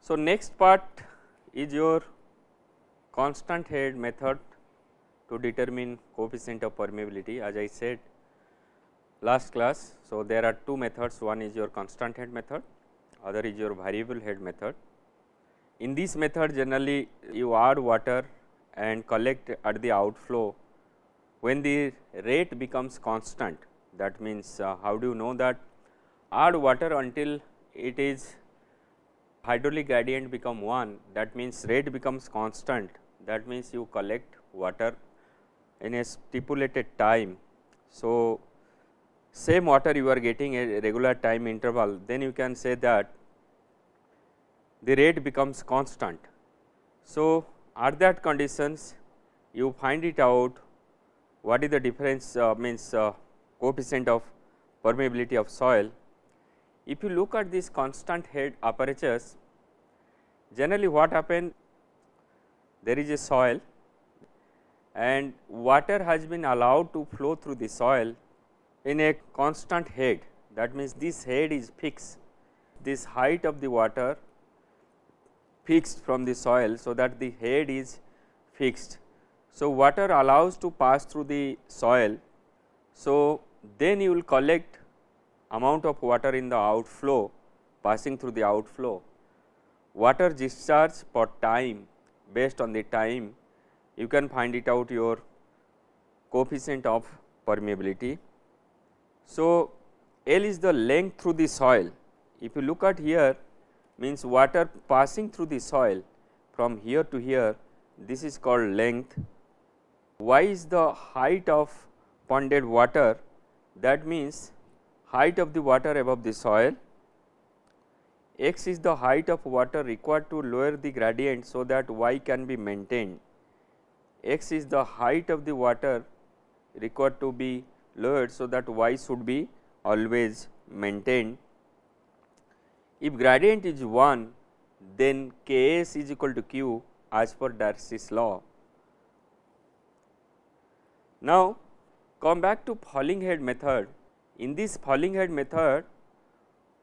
So, next part is your constant head method to determine coefficient of permeability, as I said last class. So, there are two methods, one is your constant head method, other is your variable head method. In this method generally you add water and collect at the outflow when the rate becomes constant. That means, how do you know that? Add water until it is hydraulic gradient become 1, that means rate becomes constant, that means you collect water in a stipulated time. So, same water you are getting a regular time interval, then you can say that the rate becomes constant. So, at that conditions you find it out what is the difference coefficient of permeability of soil. If you look at this constant head apertures, generally what happen, there is a soil and water has been allowed to flow through the soil in a constant head, that means this head is fixed, this height of the water fixed from the soil, so that the head is fixed. So, water allows to pass through the soil. So, then you will collect amount of water in the outflow passing through the outflow. Water discharge per time, based on the time you can find it out your coefficient of permeability. So, L is the length through the soil. If you look at here, means water passing through the soil from here to here, this is called length. Y is the height of ponded water, that means height of the water above the soil. X is the height of water required to lower the gradient, so that Y can be maintained. X is the height of the water required to be lowered, so that Y should be always maintained. If gradient is 1, then Ks is equal to Q as per Darcy's law. Now, come back to falling head method. In this falling head method,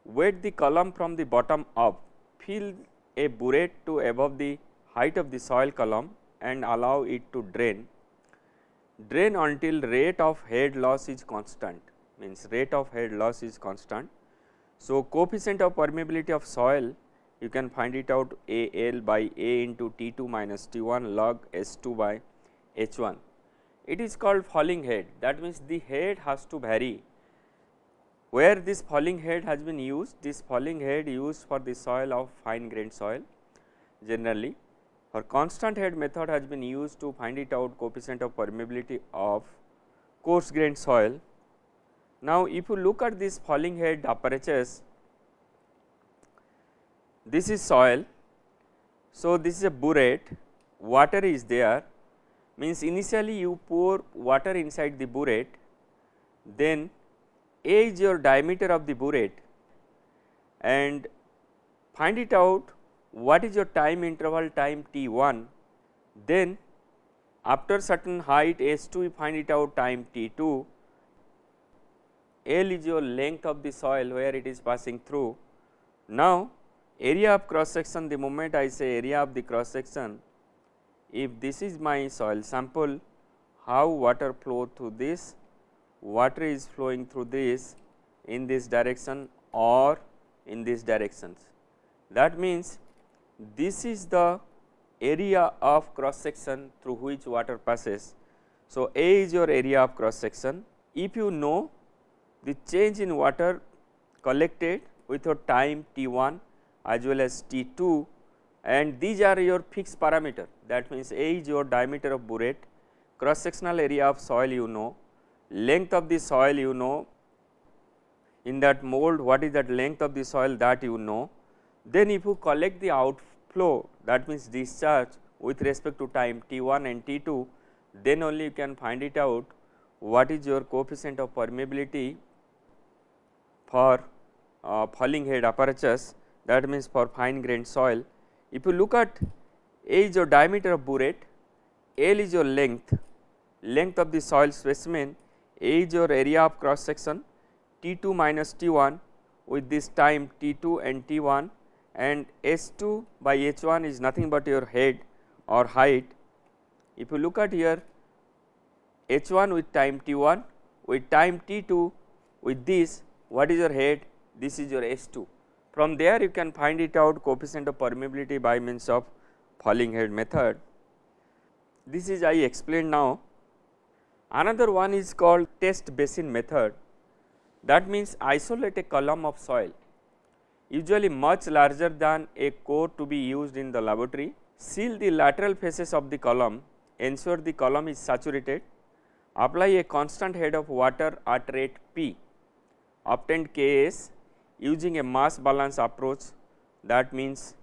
weight the column from the bottom up, fill a burette to above the height of the soil column and allow it to drain. Drain until rate of head loss is constant, means rate of head loss is constant. So, coefficient of permeability of soil, you can find it out AL by A into T2 minus T1 log S2 by H1. It is called falling head, that means the head has to vary. Where this falling head has been used, this falling head used for the soil of fine grained soil generally. For constant head method has been used to find it out coefficient of permeability of coarse grained soil. Now, if you look at this falling head apertures, this is soil. So, this is a burette, water is there, means initially you pour water inside the burette, then A is your diameter of the burette, and find it out what is your time interval time T1, then after certain height S2 you find it out time T2, L is your length of the soil where it is passing through. Now, area of cross section, the moment I say area of the cross section, if this is my soil sample, how water flow through this, water is flowing through this in this direction or in these directions. That means, this is the area of cross section through which water passes. So, A is your area of cross section. If you know the change in water collected with your time T1 as well as T2, and these are your fixed parameter, that means A is your diameter of burette, cross sectional area of soil you know, length of the soil you know, in that mold what is that length of the soil that you know. Then if you collect the outflow, that means discharge with respect to time T1 and T2, then only you can find it out what is your coefficient of permeability for falling head apertures, that means for fine grained soil. If you look at A is your diameter of burette, L is your length of the soil specimen, A is your area of cross section, T2 minus T1 with this time T2 and T1, and S2 by H1 is nothing but your head or height. If you look at here, H1 with time T1 with time T2 with this, what is your head? This is your S2. From there you can find it out coefficient of permeability by means of falling head method. This is I explained now. Another one is called test basin method. That means isolate a column of soil, usually much larger than a core to be used in the laboratory. Seal the lateral faces of the column, ensure the column is saturated, apply a constant head of water at rate P, obtain Ks using a mass balance approach. That means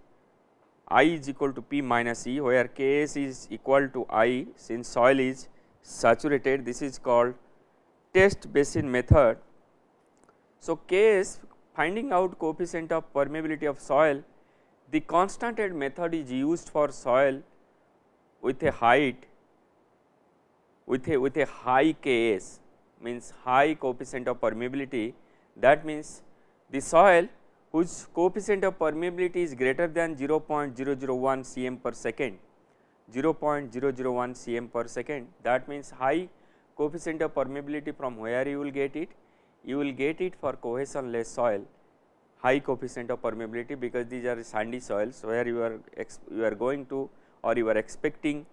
I is equal to P minus E, where Ks is equal to I since soil is saturated. This is called test basin method. So, Ks, finding out coefficient of permeability of soil, the constant head method is used for soil with a height with a high Ks, means high coefficient of permeability. That means the soil whose coefficient of permeability is greater than 0.001 cm per second, 0.001 cm per second. That means high coefficient of permeability. From where you will get it? You will get it for cohesion-less soil, high coefficient of permeability, because these are sandy soils where you are going to or you are expecting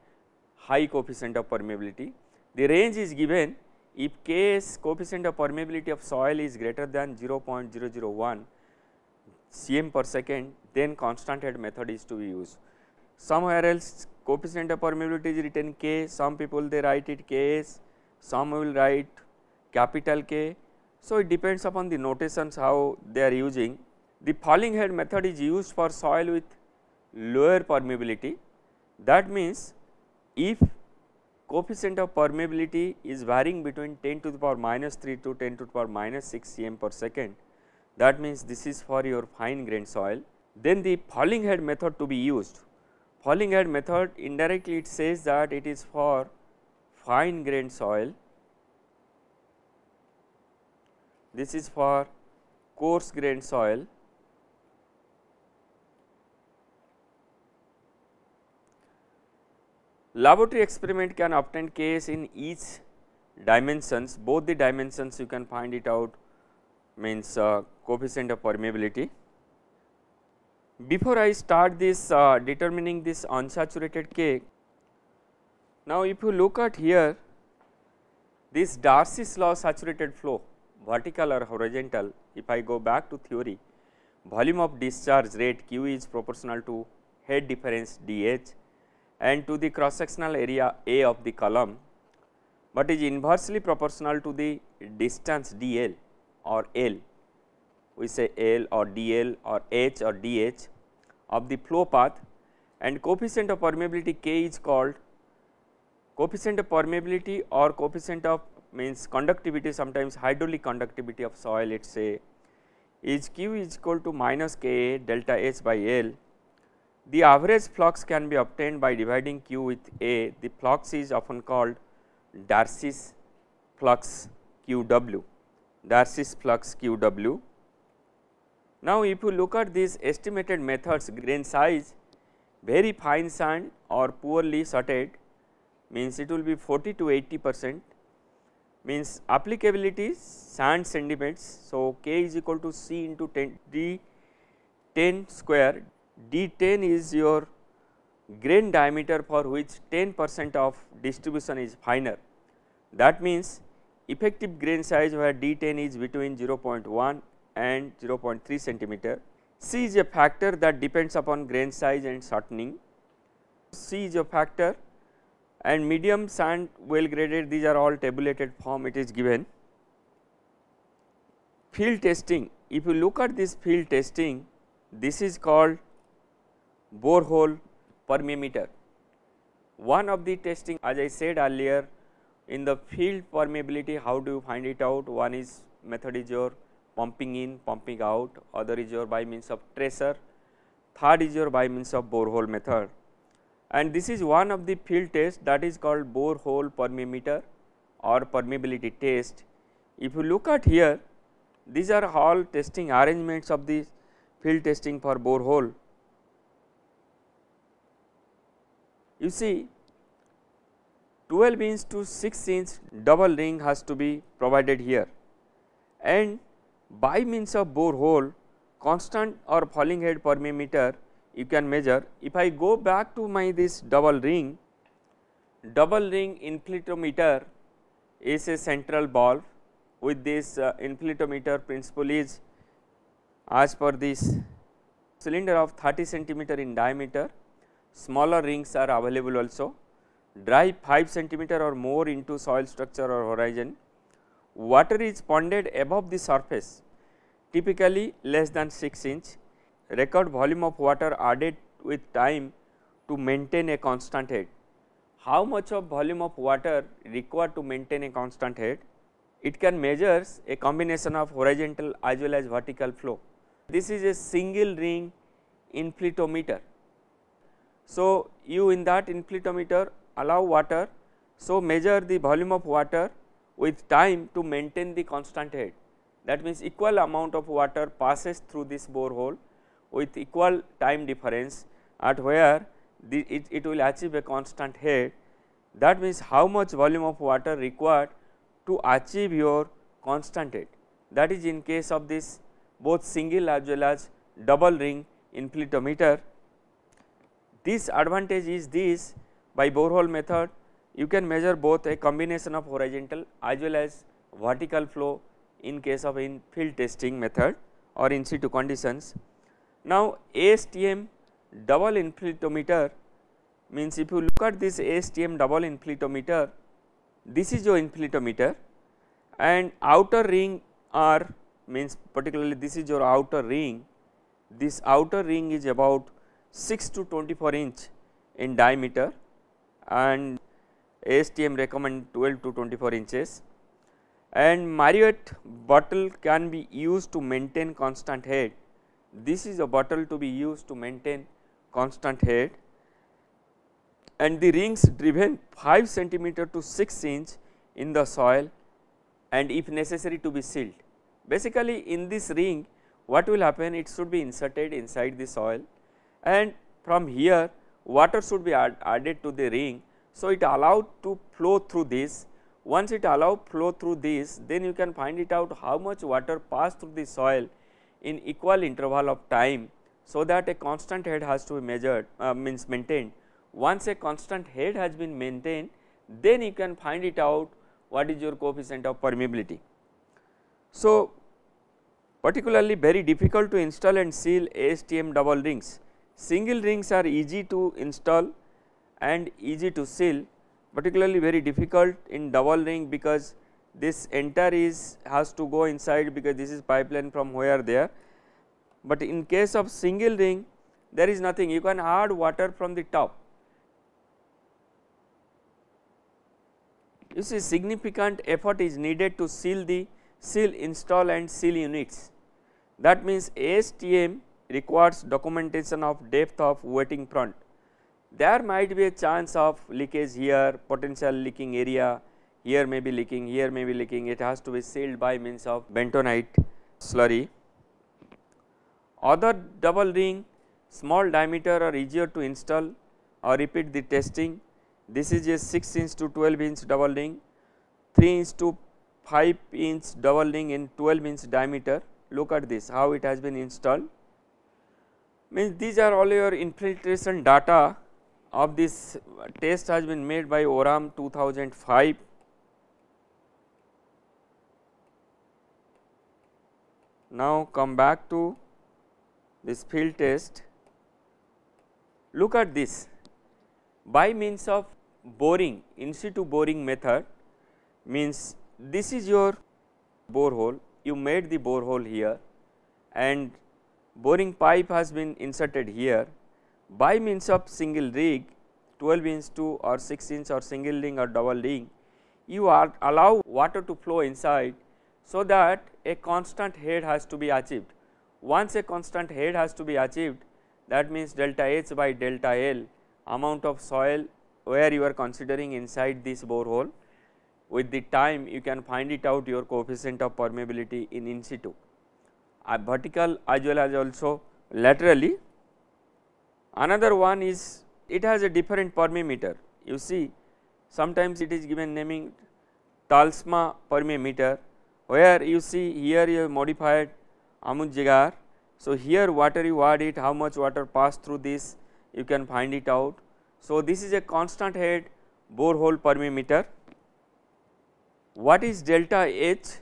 high coefficient of permeability. The range is given if Ks coefficient of permeability of soil is greater than 0.001 cm per second, then constant head method is to be used. Somewhere else coefficient of permeability is written K, some people they write it Ks, some will write capital K. So, it depends upon the notations how they are using. The falling head method is used for soil with lower permeability. That means, if coefficient of permeability is varying between 10 to the power minus 3 to 10 to the power minus 6 cm per second, that means this is for your fine grained soil, then the falling head method to be used. Falling head method indirectly it says that it is for fine grained soil, this is for coarse grained soil. Laboratory experiment can obtain Ks in each dimensions, both the dimensions you can find it out, means coefficient of permeability. Before I start this determining this unsaturated K, now if you look at here, this Darcy's law saturated flow, vertical or horizontal, if I go back to theory, volume of discharge rate Q is proportional to head difference dH and to the cross sectional area A of the column, but is inversely proportional to the distance dl or L, we say L or dl or H or dH of the flow path, and coefficient of permeability K is called coefficient of permeability or coefficient of means conductivity, sometimes hydraulic conductivity of soil, let us say, is Q is equal to minus Ka delta H by L. The average flux can be obtained by dividing Q with A. The flux is often called Darcy's flux QW, Darcy's flux QW. Now, if you look at these estimated methods, grain size, very fine sand or poorly sorted, means it will be 40 to 80%, means applicability sand sediments. So, K is equal to C into 10 D10 square. D10 is your grain diameter for which 10% of distribution is finer. That means, effective grain size where D10 is between 0.1 and 0.3 centimeter. C is a factor that depends upon grain size and shortening. C is a factor, and medium sand well graded, these are all tabulated form it is given. Field testing, if you look at this field testing, this is called borehole permeameter. One of the testing, as I said earlier, in the field permeability, how do you find it out? One is method is your pumping in, pumping out, other is your by means of tracer, third is your by means of borehole method. And this is one of the field tests, that is called borehole permeameter or permeability test. If you look at here, these are all testing arrangements of the field testing for borehole, you see 12 inch to 6 inch double ring has to be provided here, and by means of borehole constant or falling head permeameter you can measure. If I go back to my this double ring infiltrometer is a central valve with this infiltrometer principle is as per this cylinder of 30 centimeter in diameter. Smaller rings are available also. Drive 5 centimeter or more into soil structure or horizon. Water is ponded above the surface, typically less than 6 inch. Record volume of water added with time to maintain a constant head. How much of volume of water required to maintain a constant head? It can measure a combination of horizontal as well as vertical flow. This is a single ring infiltrometer. So, you in that infiltrometer allow water, so measure the volume of water with time to maintain the constant head. That means equal amount of water passes through this borehole with equal time difference at where it will achieve a constant head. That means how much volume of water required to achieve your constant head. That is in case of this both single as well as double ring infiltrometer. This advantage is this, by borehole method you can measure both a combination of horizontal as well as vertical flow in case of in field testing method or in situ conditions. Now, ASTM double infiltrometer means if you look at this ASTM double infiltrometer, this is your infiltrometer and outer ring are means particularly this is your outer ring. This outer ring is about 6 to 24 inch in diameter and ASTM recommend 12 to 24 inches, and Marriott bottle can be used to maintain constant head. This is a bottle to be used to maintain constant head, and the rings driven 5 centimeter to 6 inch in the soil and if necessary to be sealed. Basically in this ring what will happen, it should be inserted inside the soil and from here water should be added to the ring. So, it allowed to flow through this. Once it allow flow through this, then you can find it out how much water passed through the soil in equal interval of time, so that a constant head has to be measured means maintained. Once a constant head has been maintained, then you can find it out what is your coefficient of permeability. So, particularly very difficult to install and seal ASTM double rings. Single rings are easy to install and easy to seal, particularly very difficult in double ring because this entire has to go inside because this is pipeline from where there. But in case of single ring there is nothing, you can add water from the top. You see significant effort is needed to seal install and seal units. That means ASTM requires documentation of depth of wetting front. There might be a chance of leakage here, potential leaking area, here may be leaking, here may be leaking, it has to be sealed by means of bentonite slurry. Other double ring small diameter are easier to install or repeat the testing. This is a 6 inch to 12 inch double ring, 3 inch to 5 inch double ring in 12 inch diameter. Look at this how it has been installed. Means these are all your infiltration data of this test has been made by Oram 2005. Now come back to this field test. Look at this, by means of boring, in situ boring method, means this is your borehole, you made the borehole here and boring pipe has been inserted here. By means of single rig 12 inch to or 6 inch or single ring or double ring, you allow water to flow inside, so that a constant head has to be achieved. Once a constant head has to be achieved, that means delta H by delta L amount of soil where you are considering inside this borehole. With the time you can find it out your coefficient of permeability in situ, vertical as well as also laterally. Another one is it has a different permeameter. You see sometimes it is given naming Talsma permeameter, where you see here you have modified Amundsen. So, here water you add it, how much water passed through this you can find it out. So, this is a constant head borehole permeameter. What is delta H?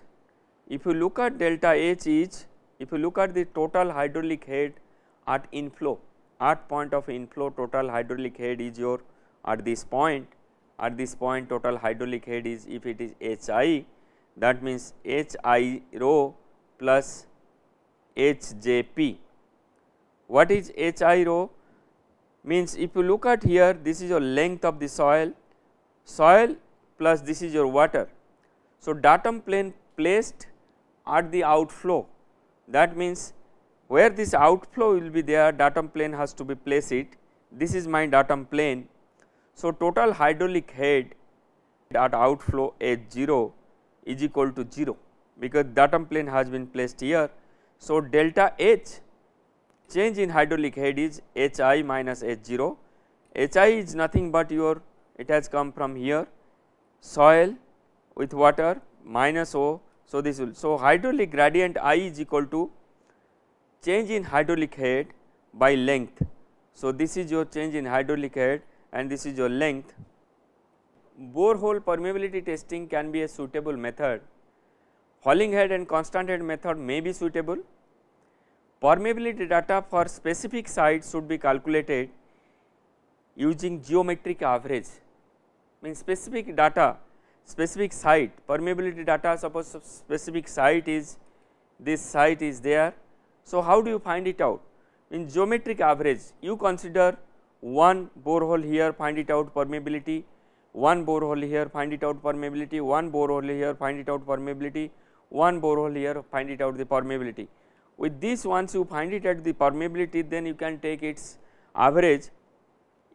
If you look at delta H is, if you look at the total hydraulic head at inflow, at point of inflow total hydraulic head is your at this point total hydraulic head is, if it is Hi, that means Hi rho plus Hjp. What is Hi rho? Means if you look at here, this is your length of the soil plus this is your water. So, datum plane placed at the outflow, that means where this outflow will be there, datum plane has to be placed it. This is my datum plane. So, total hydraulic head at outflow H0 is equal to 0, because datum plane has been placed here. So, delta H change in hydraulic head is Hi minus H0. Hi is nothing but your, it has come from here, soil with water minus O. So, this will, so hydraulic gradient I is equal to change in hydraulic head by length. So, this is your change in hydraulic head and this is your length. Borehole permeability testing can be a suitable method. Falling head and constant head method may be suitable. Permeability data for specific sites should be calculated using geometric average. Means specific data, specific site, permeability data, suppose specific site is, this site is there. So, how do you find it out? In geometric average, you consider one borehole here, find it out permeability, one borehole here, find it out permeability, one borehole here, find it out permeability, one borehole here, find it out the permeability. With this, once you find it at the permeability, then you can take its average.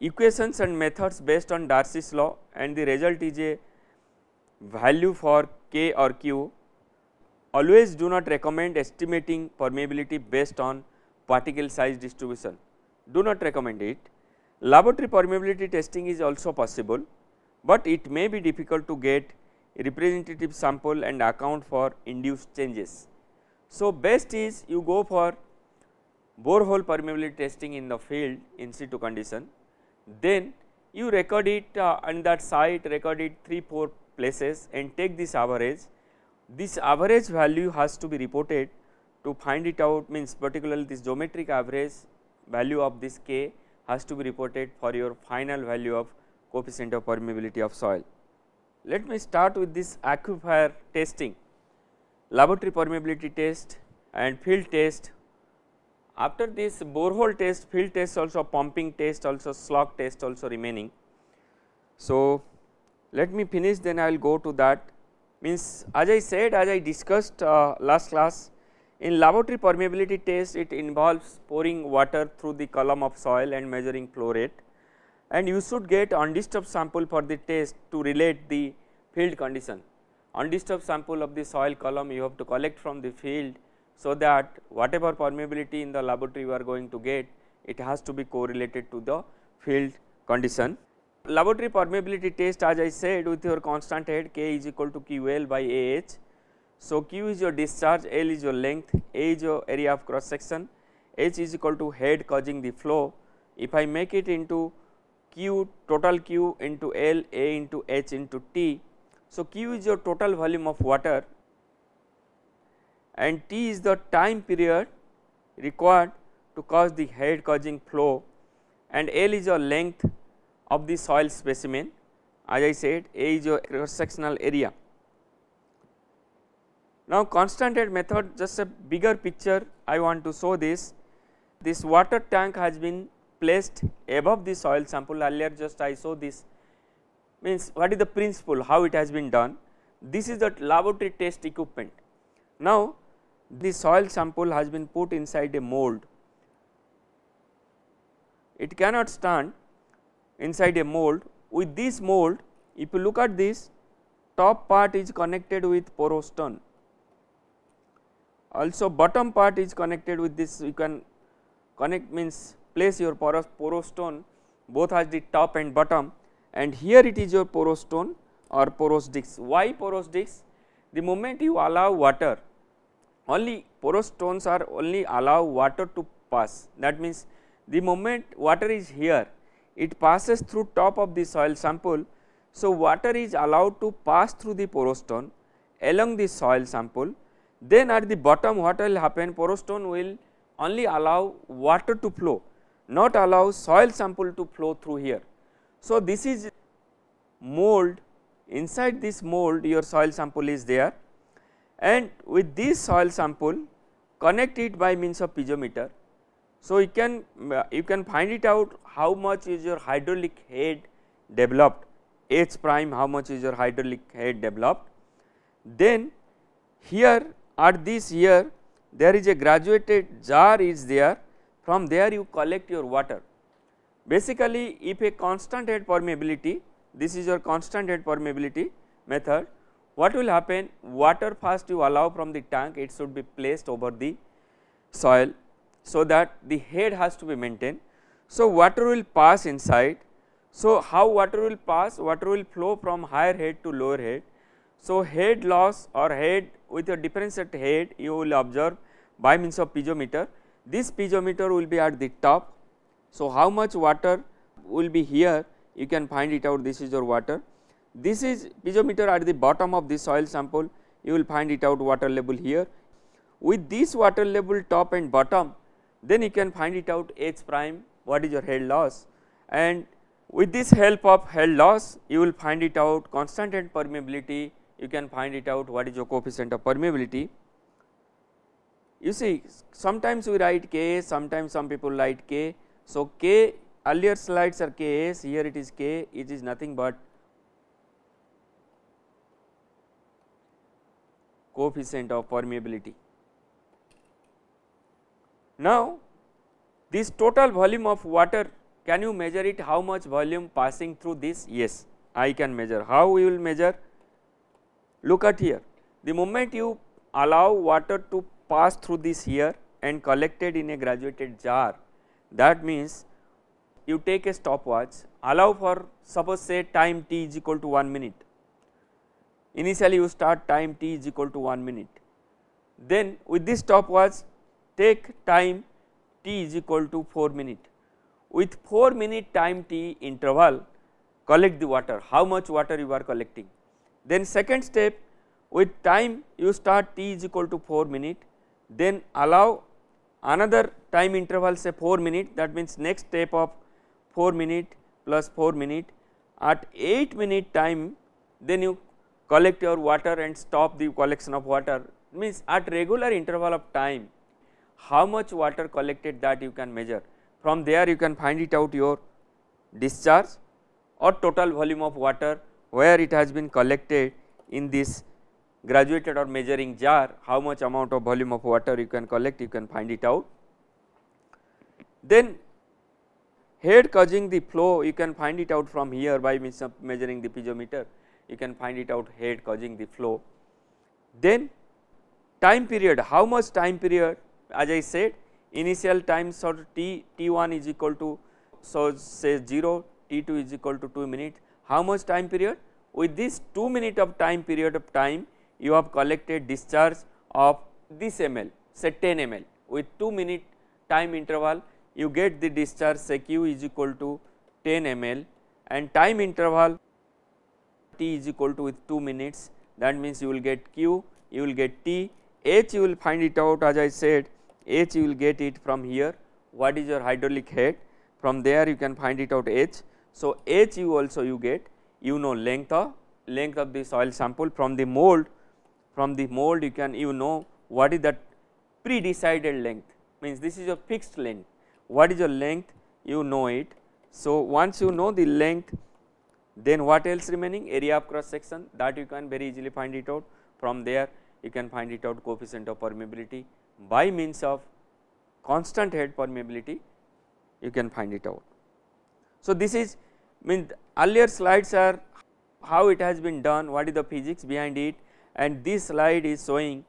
Equations and methods based on Darcy's law, and the result is a value for K or Q. Always do not recommend estimating permeability based on particle size distribution, do not recommend it. Laboratory permeability testing is also possible, but it may be difficult to get a representative sample and account for induced changes. So, best is you go for borehole permeability testing in the field in situ condition, then you record it on that site, record it 3-4 places and take this average. This average value has to be reported to find it out, means particularly this geometric average value of this K has to be reported for your final value of coefficient of permeability of soil. Let me start with this aquifer testing, laboratory permeability test and field test. After this borehole test, field test also, pumping test also, slog test also remaining. So, let me finish, then I will go to that. Means as I said, as I discussed last class, in laboratory permeability test it involves pouring water through the column of soil and measuring flow rate, and you should get undisturbed sample for the test to relate the field condition. Undisturbed sample of the soil column you have to collect from the field, so that whatever permeability in the laboratory you are going to get, it has to be correlated to the field condition. Laboratory permeability test, as I said, with your constant head K is equal to QL by AH. So, Q is your discharge, L is your length, A is your area of cross section, H is equal to head causing the flow. If I make it into Q, total Q into L, A into H into T. So, Q is your total volume of water and T is the time period required to cause the head causing flow, and L is your length of the soil specimen. As I said, A is your cross sectional area. Now, constant head method, just a bigger picture I want to show this. This water tank has been placed above the soil sample. Earlier just I saw this, means what is the principle, how it has been done. This is the laboratory test equipment. Now, the soil sample has been put inside a mold. It cannot stand inside a mold. With this mold, if you look at this, top part is connected with porous stone, also bottom part is connected with this, you can connect means place your porous stone both has the top and bottom, and here it is your porous stone or porous disc. Why porous disc? The moment you allow water, only porous stones are only allow water to pass. That means the moment water is here, it passes through top of the soil sample. So, water is allowed to pass through the porous stone along the soil sample. Then at the bottom what will happen, porous stone will only allow water to flow, not allow soil sample to flow through here. So, this is mold, inside this mold your soil sample is there, and with this soil sample connect it by means of piezometer. So, you can find it out how much is your hydraulic head developed, H prime how much is your hydraulic head developed. Then here at this here there is a graduated jar is there, from there you collect your water. Basically if a constant head permeability, this is your constant head permeability method, what will happen, water first you allow from the tank, it should be placed over the soil, so that the head has to be maintained. So, water will pass inside. So, how water will pass? Water will flow from higher head to lower head. So, head loss or head with a differentiated head you will observe by means of piezometer. This piezometer will be at the top. So, how much water will be here, you can find it out, this is your water. This is piezometer at the bottom of the soil sample, you will find it out water level here. With this water level top and bottom, then you can find it out H prime, what is your head loss, and with this help of head loss you will find it out constant head permeability, you can find it out what is your coefficient of permeability. You see sometimes we write K, sometimes some people write K. So, K earlier slides are Ks, here it is K, it is nothing but coefficient of permeability. Now, this total volume of water, can you measure it, how much volume passing through this? Yes, I can measure. How we will measure? Look at here, the moment you allow water to pass through this here and collected in a graduated jar, that means you take a stopwatch, allow for suppose say time t is equal to 1 minute. Initially you start time t is equal to 1 minute. Then with this stopwatch take time t is equal to 4 minute. With 4 minute time t interval collect the water, how much water you are collecting. Then second step, with time you start t is equal to 4 minute, then allow another time interval say 4 minute, that means next step of 4 minute plus 4 minute, at 8 minute time then you collect your water and stop the collection of water, means at regular interval of time how much water collected that you can measure. From there you can find it out your discharge or total volume of water where it has been collected in this graduated or measuring jar, how much amount of volume of water you can collect, you can find it out. Then head causing the flow, you can find it out from here by means of measuring the piezometer, you can find it out head causing the flow. Then time period, how much time period, as I said initial time sort of t1 is equal to, so say 0, t2 is equal to 2 minutes, how much time period, with this 2 minute of time period of time you have collected discharge of this ml, say 10 ml, with 2 minute time interval you get the discharge say q is equal to 10 ml, and time interval t is equal to with 2 minutes, that means you will get q, you will get t, h you will find it out, as I said h you will get it from here, what is your hydraulic head, from there you can find it out h. So, h you also you get, you know length of the soil sample, from the mold you can you know what is that pre-decided length, means this is a fixed length, what is your length you know it. So, once you know the length, then what else remaining, area of cross section, that you can very easily find it out, from there you can find it out coefficient of permeability by means of constant head permeability you can find it out. So, this is means earlier slides are how it has been done, what is the physics behind it, and this slide is showing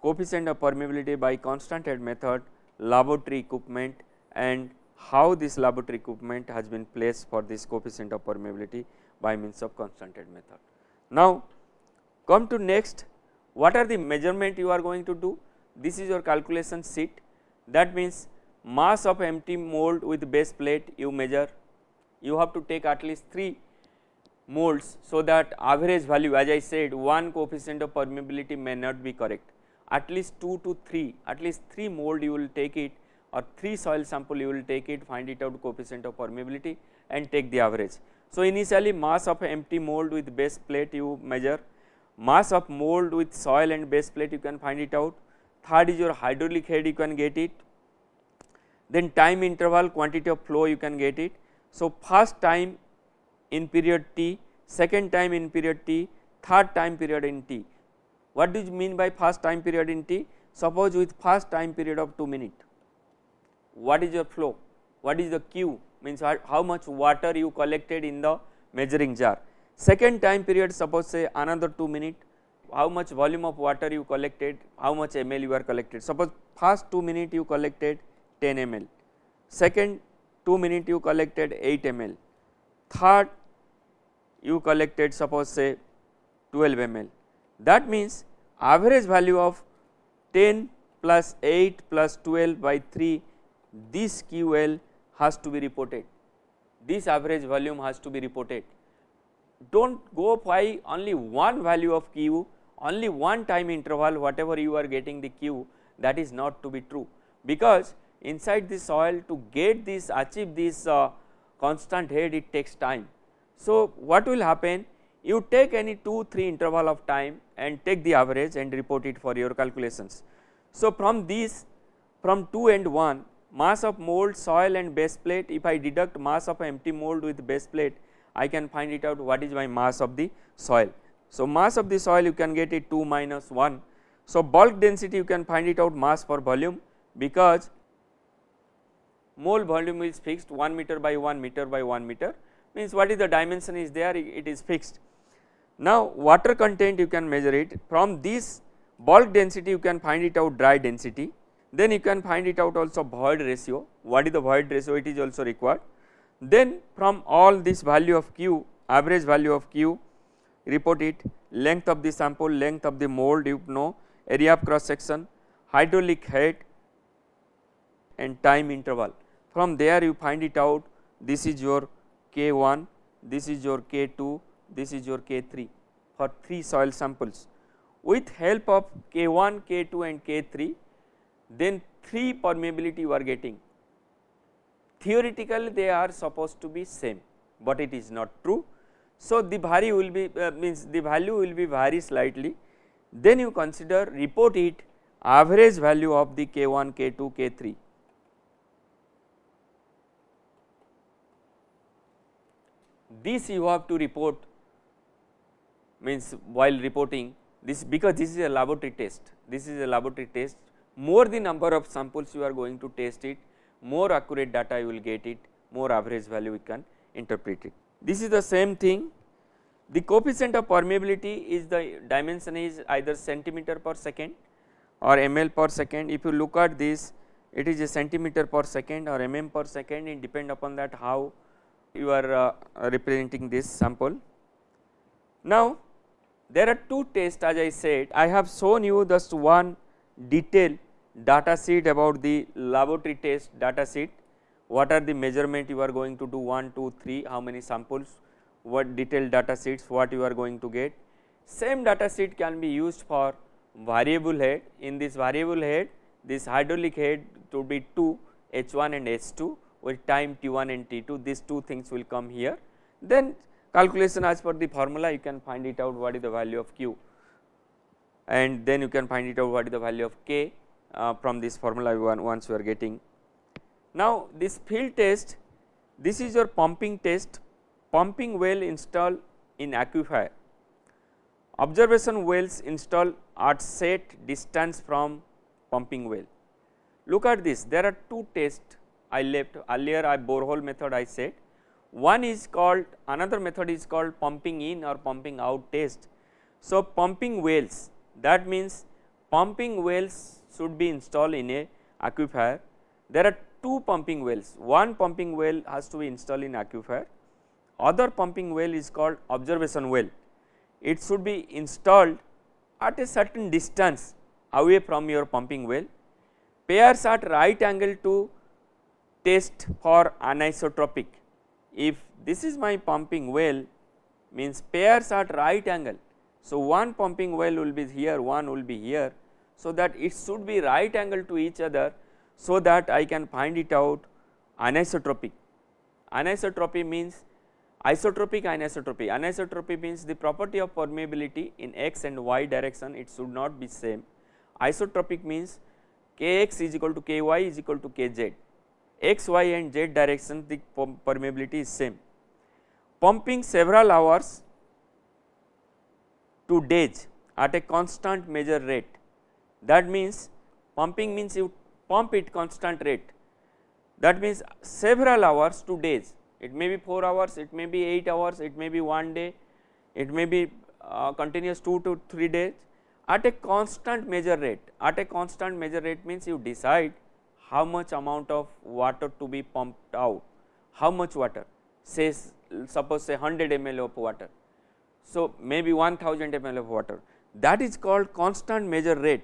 coefficient of permeability by constant head method, laboratory equipment, and how this laboratory equipment has been placed for this coefficient of permeability by means of constant head method. Now, come to next, what are the measurement you are going to do? This is your calculation sheet, that means mass of empty mold with base plate you measure, you have to take at least 3 molds, so that average value, as I said, one coefficient of permeability may not be correct, at least 2 to 3, at least 3 mold you will take it, or 3 soil sample you will take it, find it out coefficient of permeability and take the average. So, initially mass of empty mold with base plate you measure, mass of mold with soil and base plate you can find it out, third is your hydraulic head you can get it, then time interval, quantity of flow you can get it. So, first time in period t, second time in period t, third time period in t. What do you mean by first time period in t? Suppose with first time period of 2 minutes, what is your flow, what is the Q, means how much water you collected in the measuring jar. Second time period, suppose say another 2 minutes, how much volume of water you collected, how much ml you are collected. Suppose first 2 minutes you collected 10 ml, second 2 minutes you collected 8 ml, third you collected suppose say 12 ml. That means average value of 10 plus 8 plus 12 by 3, this QL has to be reported, this average volume has to be reported. Do not go by only one value of Q, only one time interval, whatever you are getting the Q, that is not to be true, because inside the soil to get this, achieve this constant head, it takes time. So, what will happen, you take any 2-3 interval of time and take the average and report it for your calculations. So, from these, from 2 and 1, mass of mold, soil and base plate, if I deduct mass of empty mold with base plate, I can find it out what is my mass of the soil. So, mass of the soil you can get it 2 minus 1. So, bulk density you can find it out mass per volume, because mole volume is fixed 1 meter by 1 meter by 1 meter, means what is the dimension is there, it is fixed. Now, water content you can measure it, from this bulk density you can find it out dry density, then you can find it out also void ratio, what is the void ratio, it is also required. Then from all this value of Q, average value of Q, report it, length of the sample, length of the mold you know, area of cross section, hydraulic head and time interval. From there you find it out, this is your K1, this is your K2, this is your K3 for 3 soil samples. With help of K1, K2 and K3, then 3 permeability you are getting. Theoretically they are supposed to be same, but it is not true. So, the value will be means the value will be vary slightly, then you consider report it average value of the K1, K2, K3. This you have to report, means while reporting this, because this is a laboratory test, this is a laboratory test, more the number of samples you are going to test it, more accurate data you will get it, more average value you can interpret it. This is the same thing, the coefficient of permeability is the dimension is either centimeter per second or ml per second. If you look at this, it is a centimeter per second or mm per second, it depend upon that how you are representing this sample. Now, there are 2 tests, as I said, I have shown you just one detailed data sheet about the laboratory test data sheet, what are the measurement you are going to do 1, 2, 3, how many samples, what detailed data sheets, what you are going to get. Same data sheet can be used for variable head. In this variable head, this hydraulic head to be 2 H1 and H2 with time T1 and T2, these 2 things will come here. Then calculation as per the formula you can find it out what is the value of Q, and then you can find it out what is the value of K from this formula once you are getting. Now, this field test, this is your pumping test, pumping well installed in aquifer, observation wells installed at set distance from pumping well. Look at this, there are 2 tests I left earlier, borehole method I said, one is called, another method is called pumping in or pumping out test. So, pumping wells, that means pumping wells should be installed in a aquifer. There are two pumping wells, one pumping well has to be installed in aquifer, other pumping well is called observation well. It should be installed at a certain distance away from your pumping well. Pairs at right angle to test for anisotropic. If this is my pumping well, means pairs at right angle. So, one pumping well will be here, one will be here. So, that it should be right angle to each other, so that I can find it out anisotropic. Anisotropy means isotropic anisotropy. Anisotropy means the property of permeability in x and y direction, it should not be same. Isotropic means kx is equal to ky is equal to kz. X, y and z direction the permeability is same. Pumping several hours to days at a constant measure rate. That means pumping means you pump it constant rate. That means several hours to days. It may be 4 hours, it may be 8 hours, it may be 1 day, it may be continuous 2 to 3 days at a constant measure rate. At a constant measure rate means you decide how much amount of water to be pumped out, how much water, say suppose say 100 ml of water. So, maybe 1000 ml of water, that is called constant measure rate,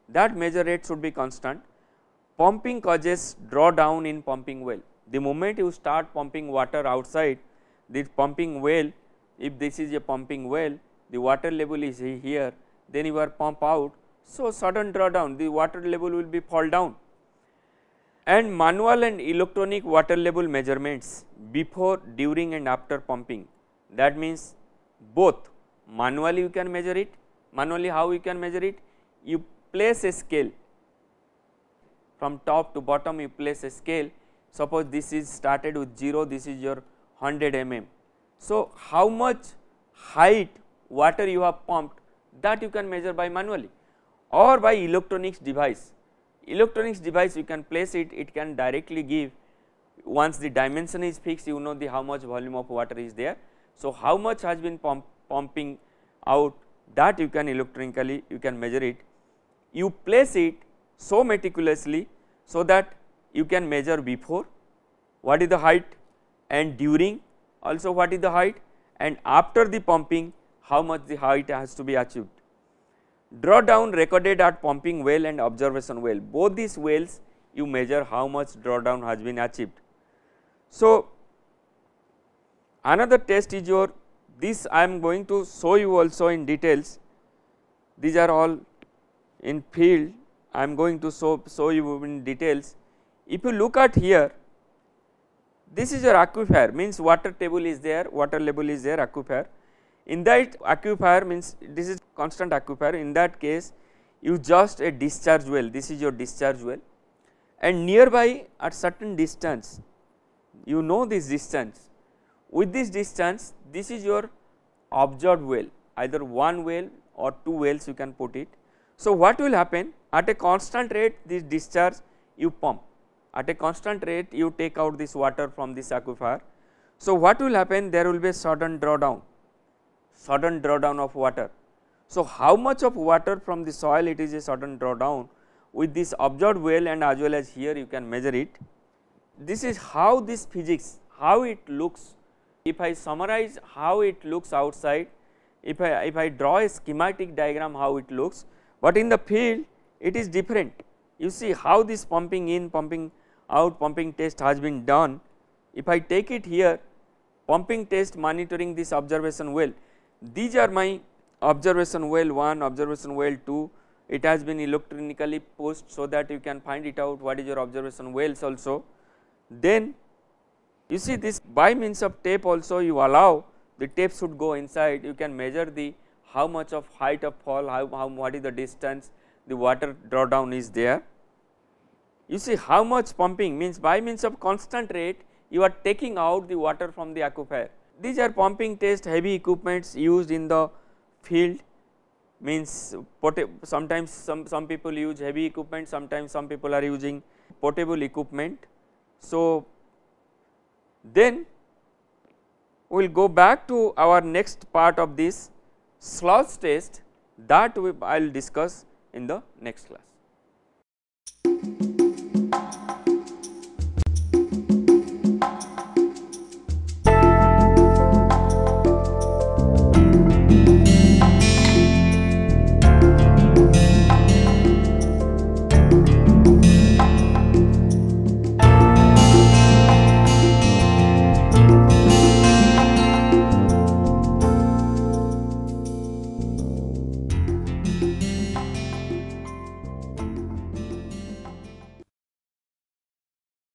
that measure rate should be constant. Pumping causes drawdown in pumping well. The moment you start pumping water outside this pumping well, if this is a pumping well, the water level is here, then you are pump out, so sudden drawdown, the water level will be fall down. And manual and electronic water level measurements before, during and after pumping. That means both manually you can measure it. Manually how you can measure it? You place a scale from top to bottom, you place a scale. Suppose this is started with 0, this is your 100 mm. So, how much height water you have pumped, that you can measure by manually or by electronics device. Electronics device you can place it, it can directly give, once the dimension is fixed, you know the how much volume of water is there. So, how much has been pumping out, that you can electronically you can measure it. You place it so meticulously, so that you can measure before what is the height, and during also what is the height, and after the pumping how much the height has to be achieved. Drawdown recorded at pumping well and observation well, both these wells you measure how much drawdown has been achieved. So, another test is your, this I am going to show you also in details, these are all in field, I am going to show you in details. If you look at here, this is your aquifer, means water table is there, water level is there, aquifer. In that aquifer means this is constant aquifer, in that case you just a discharge well, this is your discharge well, and nearby at certain distance, you know this distance, with this distance this is your observed well, either one well or two wells you can put it. So, what will happen, at a constant rate this discharge you pump, at a constant rate you take out this water from this aquifer. So, what will happen, there will be a sudden drawdown of water. So, how much of water from the soil it is a sudden drawdown, with this observed well and as well as here you can measure it. This is how this physics, how it looks. If I summarize how it looks outside, if I draw a schematic diagram how it looks, but in the field it is different. You see how this pumping in, pumping out, pumping test has been done. If I take it here, pumping test monitoring this observation well, these are my observation well 1, observation well 2, it has been electronically pushed, so that you can find it out what is your observation wells also. Then you see this by means of tape also you allow the tape should go inside, you can measure the how much of height of fall, what is the distance, the water drawdown is there. You see how much pumping means by means of constant rate you are taking out the water from the aquifer. These are pumping test heavy equipments used in the field, means sometimes some people use heavy equipment, sometimes some people are using portable equipment. So, then we will go back to our next part of this sludge test, that I will discuss in the next class.